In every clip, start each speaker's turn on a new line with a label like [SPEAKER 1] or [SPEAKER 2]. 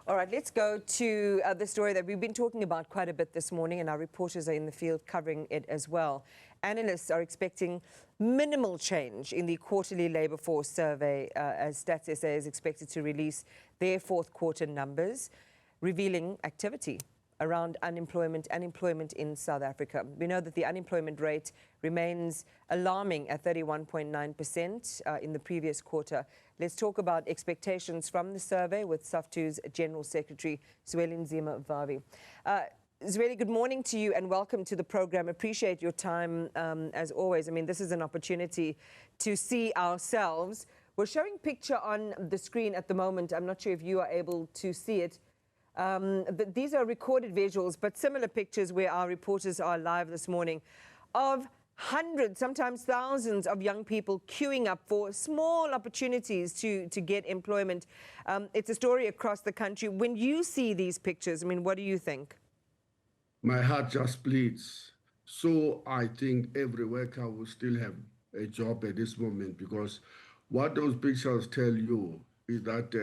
[SPEAKER 1] All right, let's go to the story that we've been talking about quite a bit this morning, and our reporters are in the field covering it as well. Analysts are expecting minimal change in the quarterly labour force survey as StatsSA is expected to release their fourth quarter numbers, revealing activity around unemployment and employment in South Africa. We know that the unemployment rate remains alarming at 31.9% in the previous quarter. Let's talk about expectations from the survey with SAFTU's General Secretary, Zwelinzima Vavi. Zweli, good morning to you and welcome to the program. Appreciate your time as always. I mean, this is an opportunity to see ourselves. We're showing picture on the screen at the moment. I'm not sure if you are able to see it. These are recorded visuals, but similar pictures where our reporters are live this morning of hundreds, sometimes thousands of young people queuing up for small opportunities to get employment. It's a story across the country. When you see these pictures, I mean, what do you think?
[SPEAKER 2] My heart just bleeds. So I think every worker will still have a job at this moment, because what those pictures tell you is that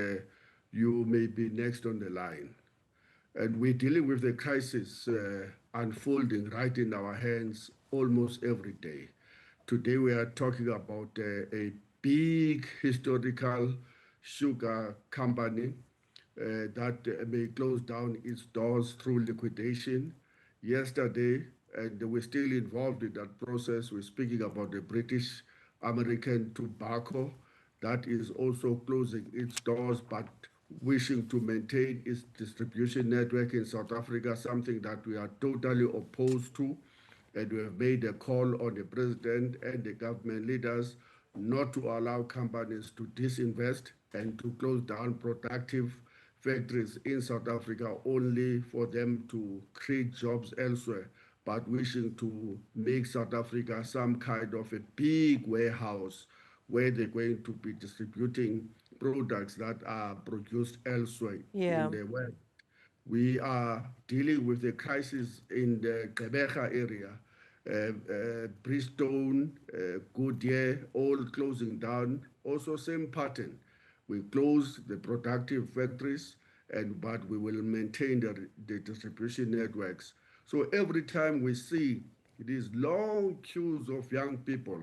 [SPEAKER 2] you may be next on the line. And we're dealing with the crisis unfolding right in our hands almost every day. Today we are talking about a big historical sugar company that may close down its doors through liquidation. Yesterday, and we're still involved in that process, we're speaking about the British American tobacco that is also closing its doors, but wishing to maintain its distribution network in South Africa, something that we are totally opposed to. And we have made a call on the president and the government leaders not to allow companies to disinvest and to close down productive factories in South Africa only for them to create jobs elsewhere, but wishing to make South Africa some kind of a big warehouse where they're going to be distributing products that are produced elsewhere in the world. We are dealing with a crisis in the Gqeberha area, Bristol, Goodyear, all closing down. Also same pattern. We close the productive factories, but we will maintain the distribution networks. So every time we see these long queues of young people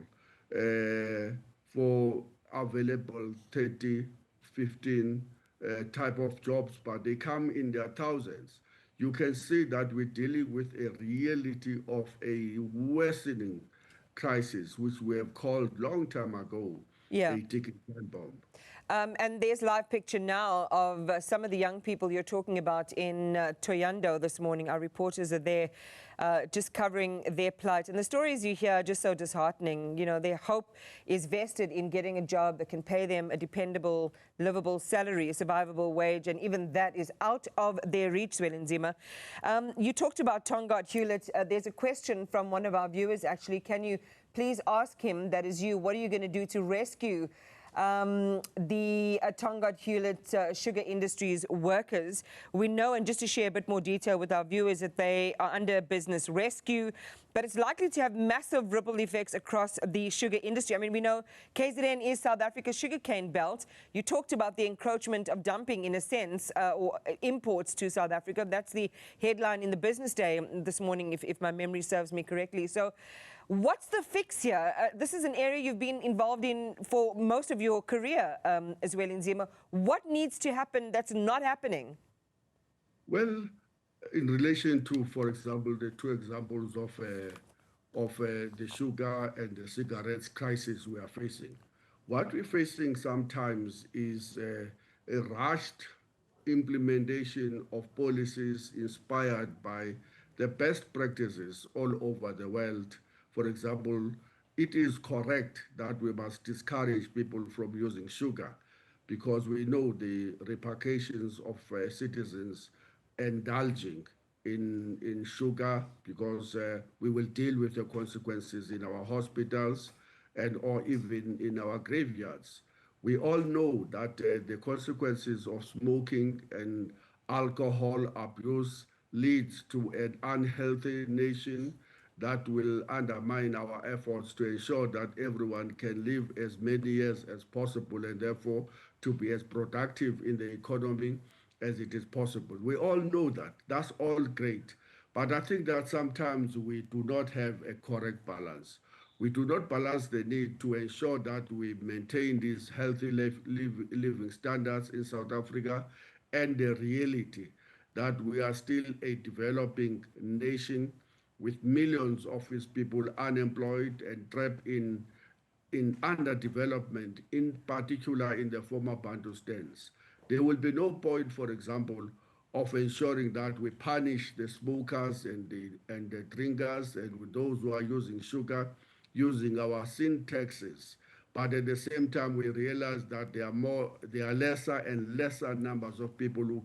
[SPEAKER 2] for available 30, 15 type of jobs, but they come in their thousands. You can see that we're dealing with a reality of a worsening crisis, which we have called long time ago a ticking time bomb.
[SPEAKER 1] And there's live picture now of some of the young people you're talking about in Thohoyandou this morning. Our reporters are there just covering their plight. And the stories you hear are just so disheartening. You know, their hope is vested in getting a job that can pay them a dependable, livable salary, a survivable wage, and even that is out of their reach, Zwelinzima. You talked about Tongaat Hewlett. There's a question from one of our viewers, actually. Can you please ask him, that is you, what are you going to do to rescue the Tongaat Hewlett sugar industries workers? We know, and just to share a bit more detail with our viewers, that they are under business rescue, but it's likely to have massive ripple effects across the sugar industry. I mean, we know KZN is South Africa's sugarcane belt. You talked about the encroachment of dumping, in a sense, or imports to South Africa. That's the headline in the Business Day this morning, if my memory serves me correctly. So what's the fix here? This is an area you've been involved in for most of your career, Zwelinzima. What needs to happen that's not happening?
[SPEAKER 2] Well, in relation to, for example, the two examples of the sugar and the cigarettes crisis we are facing, what we're facing sometimes is a rushed implementation of policies inspired by the best practices all over the world. For example, it is correct that we must discourage people from using sugar because we know the repercussions of citizens indulging in sugar, because we will deal with the consequences in our hospitals or even in our graveyards. We all know that the consequences of smoking and alcohol abuse leads to an unhealthy nation that will undermine our efforts to ensure that everyone can live as many years as possible and therefore to be as productive in the economy as it is possible. We all know that. That's all great. But I think that sometimes we do not have a correct balance. We do not balance the need to ensure that we maintain these healthy living standards in South Africa and the reality that we are still a developing nation with millions of its people unemployed and trapped in underdevelopment, in particular in the former Bantustans. There will be no point, for example, of ensuring that we punish the smokers and the drinkers and those who are using sugar, using our sin taxes. But at the same time, we realize that there are lesser and lesser numbers of people who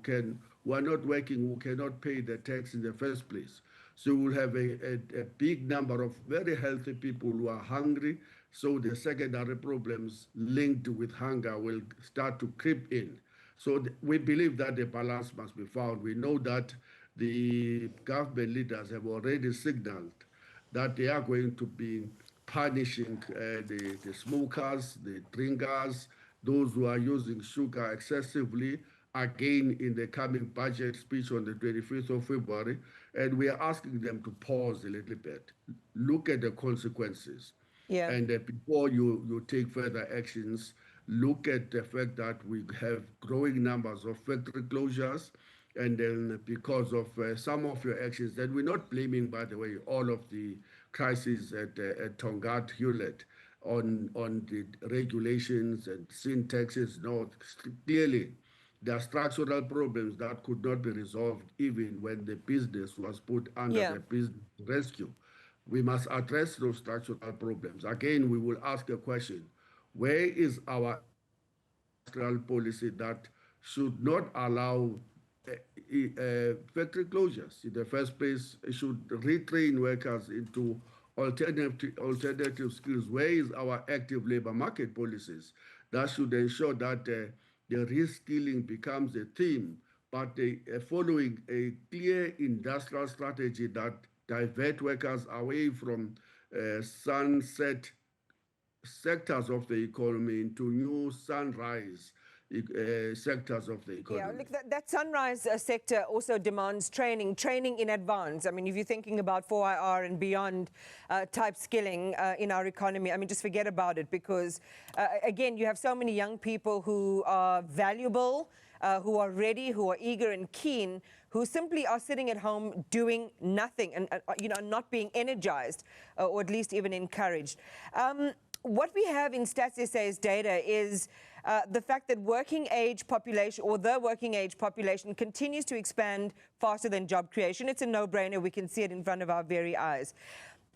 [SPEAKER 2] are not working, who cannot pay the tax in the first place. So we'll have a big number of very healthy people who are hungry. So the secondary problems linked with hunger will start to creep in. So we believe that the balance must be found. We know that the government leaders have already signaled that they are going to be punishing the smokers, the drinkers, those who are using sugar excessively, again in the coming budget speech on the 25th of February. And we are asking them to pause a little bit, look at the consequences.
[SPEAKER 1] Yeah.
[SPEAKER 2] And before you take further actions, look at the fact that we have growing numbers of factory closures. And then because of some of your actions, that we're not blaming, by the way, all of the crises at Tongaat Hewlett on the regulations and sin taxes. No, clearly there are structural problems that could not be resolved even when the business was put under the business rescue. We must address those structural problems. Again, we will ask a question: where is our industrial policy that should not allow factory closures? In the first place, it should retrain workers into alternative skills. Where is our active labor market policies that should ensure that the reskilling becomes a theme, but following a clear industrial strategy that divert workers away from sunset sectors of the economy into new sunrise sectors of the economy.
[SPEAKER 1] Yeah, look, that sunrise sector also demands training in advance. I mean, if you're thinking about 4IR and beyond type skilling in our economy, I mean, just forget about it, because, again, you have so many young people who are valuable, who are ready, who are eager and keen, who simply are sitting at home doing nothing and, not being energized or at least even encouraged. What we have in StatsSA's data is the fact that working age population, or the working age population, continues to expand faster than job creation. It's a no-brainer. We can see it in front of our very eyes.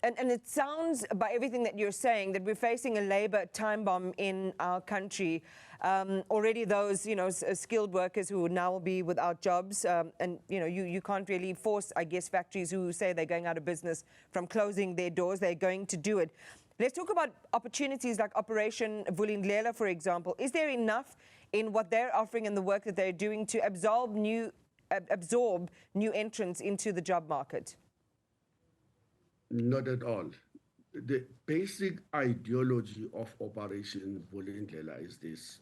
[SPEAKER 1] And it sounds, by everything that you're saying, that we're facing a labor time bomb in our country. Already those, skilled workers who now will be without jobs, and, you can't really force, I guess, factories who say they're going out of business from closing their doors. They're going to do it. Let's talk about opportunities like Operation Vulindlela, for example. Is there enough in what they're offering and the work that they're doing to absorb new entrants into the job market?
[SPEAKER 2] Not at all. The basic ideology of Operation Vulindlela is this.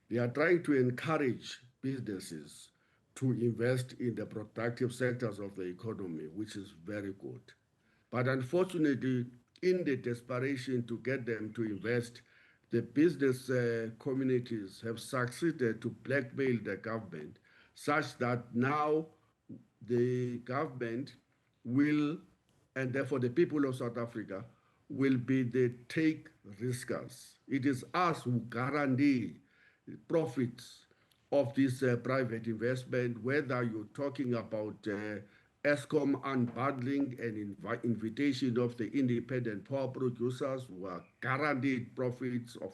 [SPEAKER 2] They are trying to encourage businesses to invest in the productive sectors of the economy, which is very good. But unfortunately, in the desperation to get them to invest, the business communities have succeeded to blackmail the government, such that now the government will, and therefore the people of South Africa, will be the take riskers. It is us who guarantee profits of this private investment, whether you're talking about Eskom unbundling and invitation of the independent power producers, who are guaranteed profits of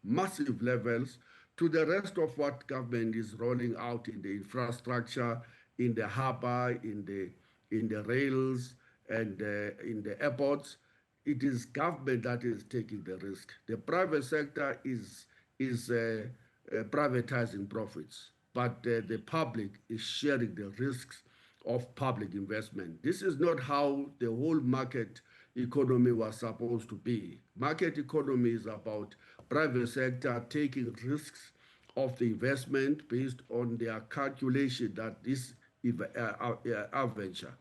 [SPEAKER 2] massive levels, to the rest of what government is rolling out in the infrastructure, in the harbor, in the rails, and in the airports. It is government that is taking the risk. The private sector is privatizing profits, but the public is sharing the risks of public investment. This is not how the whole market economy was supposed to be. Market economy is about private sector taking risks of the investment based on their calculation that this venture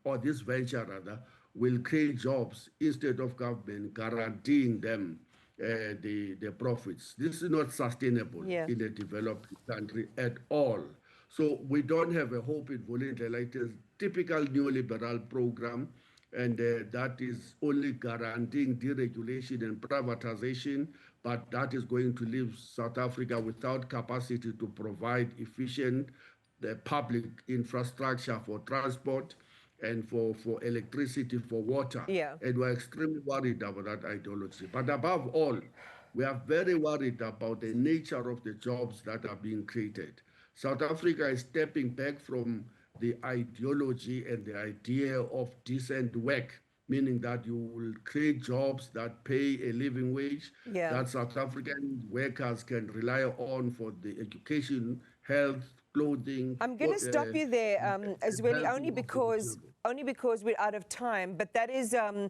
[SPEAKER 2] or this venture rather, will create jobs instead of government guaranteeing them the profits. This is not sustainable in a developed country at all. So we don't have a hope in voluntary, like a typical neoliberal program, and that is only guaranteeing deregulation and privatization, but that is going to leave South Africa without capacity to provide efficient public infrastructure for transport and for electricity, for water. And we're extremely worried about that ideology. But above all, we are very worried about the nature of the jobs that are being created. South Africa is stepping back from the ideology and the idea of decent work, meaning that you will create jobs that pay a living wage, that South African workers can rely on for the education, health, clothing.
[SPEAKER 1] I'm going to stop you there, Zweli, only because we're out of time, but that is a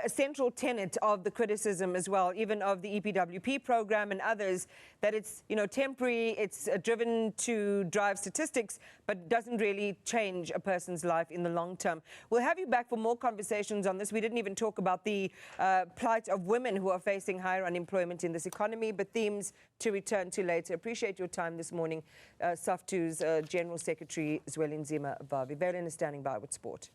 [SPEAKER 1] central tenet of the criticism as well, even of the EPWP program and others, that it's, you know, temporary, it's driven to drive statistics, but doesn't really change a person's life in the long term. We'll have you back for more conversations on this. We didn't even talk about the plight of women who are facing higher unemployment in this economy, but themes to return to later. Appreciate your time this morning. SAFTU's General Secretary Zwelinzima Vavi. Berlin is standing by with sport.